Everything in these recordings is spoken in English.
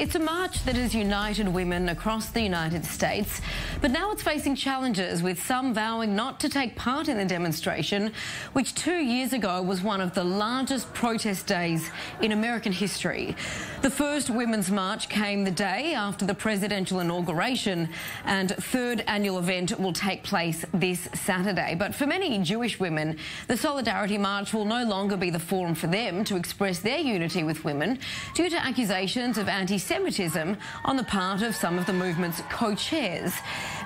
It's a march that has united women across the United States, but now it's facing challenges, with some vowing not to take part in the demonstration, which 2 years ago was one of the largest protest days in American history. The first Women's March came the day after the presidential inauguration, and third annual event will take place this Saturday. But for many Jewish women, the Solidarity March will no longer be the forum for them to express their unity with women due to accusations of anti-Semitism on the part of some of the movement's co-chairs.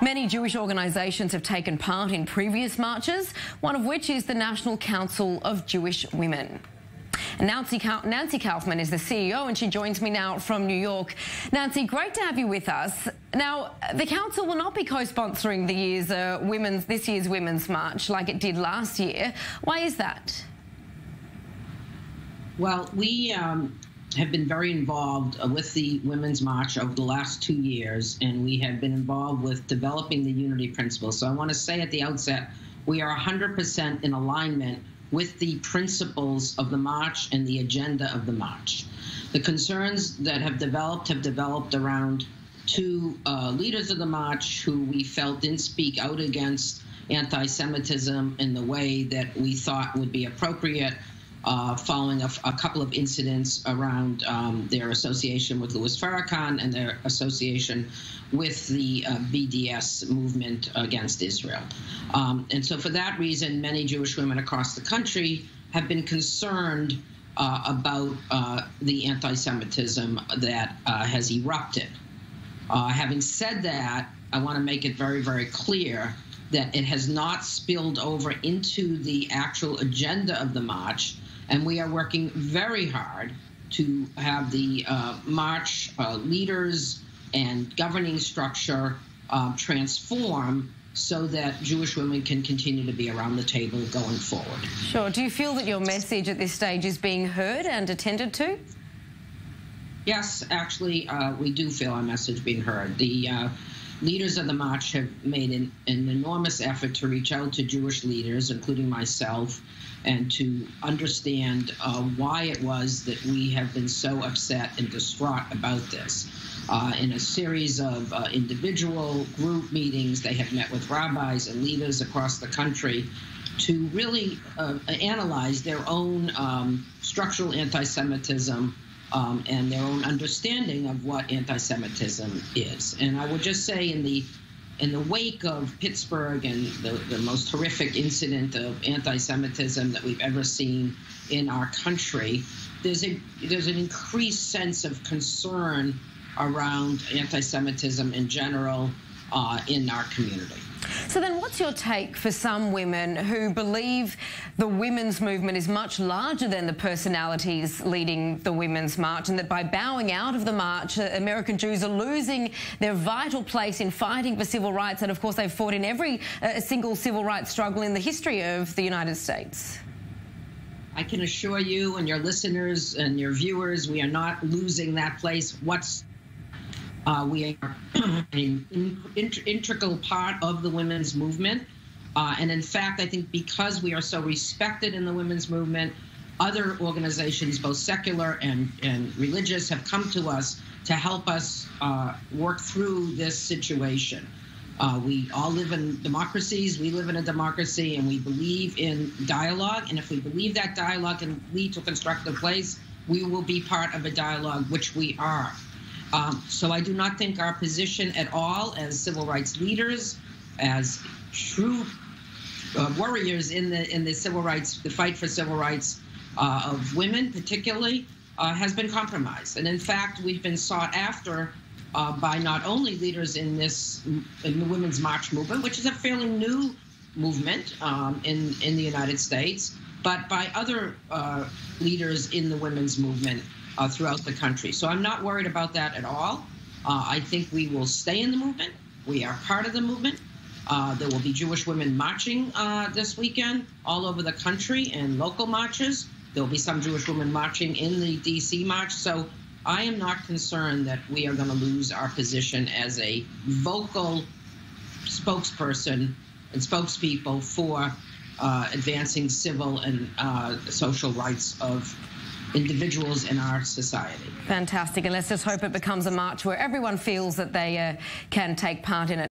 Many Jewish organisations have taken part in previous marches, one of which is the National Council of Jewish Women. Nancy Kaufman is the CEO, and she joins me now from New York. Nancy, great to have you with us. Now, the council will not be co-sponsoring this year's Women's March like it did last year. Why is that? Well, we have been very involved with the Women's March over the last 2 years, and we have been involved with developing the unity principle. So I want to say at the outset, we are 100% in alignment with the principles of the march and the agenda of the march. The concerns that have developed around two leaders of the march who we felt didn't speak out against anti-Semitism in the way that we thought would be appropriate, following a couple of incidents around their association with Louis Farrakhan and their association with the BDS movement against Israel. And so for that reason, many Jewish women across the country have been concerned about the anti-Semitism that has erupted. Having said that, I want to make it very, very clear that it has not spilled over into the actual agenda of the march, and we are working very hard to have the march leaders and governing structure transform so that Jewish women can continue to be around the table going forward. Sure. Do you feel that your message at this stage is being heard and attended to? Yes, actually, we do feel our message being heard. The leaders of the march have made an enormous effort to reach out to Jewish leaders, including myself, and to understand why it was that we have been so upset and distraught about this. In a series of individual group meetings, they have met with rabbis and leaders across the country to really analyze their own structural anti-Semitism and their own understanding of what anti-Semitism is. And I would just say in the wake of Pittsburgh and the most horrific incident of anti-Semitism that we've ever seen in our country, there's an increased sense of concern around anti-Semitism in general in our community. So then what's your take for some women who believe the women's movement is much larger than the personalities leading the Women's March, and that by bowing out of the march, American Jews are losing their vital place in fighting for civil rights, and of course they've fought in every single civil rights struggle in the history of the United States? I can assure you and your listeners and your viewers, we are not losing that place. We are an integral part of the women's movement. And in fact, I think because we are so respected in the women's movement, other organizations, both secular and religious, have come to us to help us work through this situation. We all live in democracies. We live in a democracy, and we believe in dialogue. And if we believe that dialogue can lead to a constructive place, we will be part of a dialogue, which we are. So I do not think our position at all as civil rights leaders, as true warriors in the civil rights, the fight for civil rights of women particularly, has been compromised. And in fact, we've been sought after by not only leaders in the Women's March movement, which is a fairly new movement in the United States, but by other leaders in the women's movement throughout the country. So I'm not worried about that at all. I think we will stay in the movement. We are part of the movement. There will be Jewish women marching this weekend all over the country in local marches. There will be some Jewish women marching in the D.C. march. So I am not concerned that we are going to lose our position as a vocal spokesperson and spokespeople for advancing civil and social rights of individuals in our society. Fantastic. And let's just hope it becomes a march where everyone feels that they can take part in it.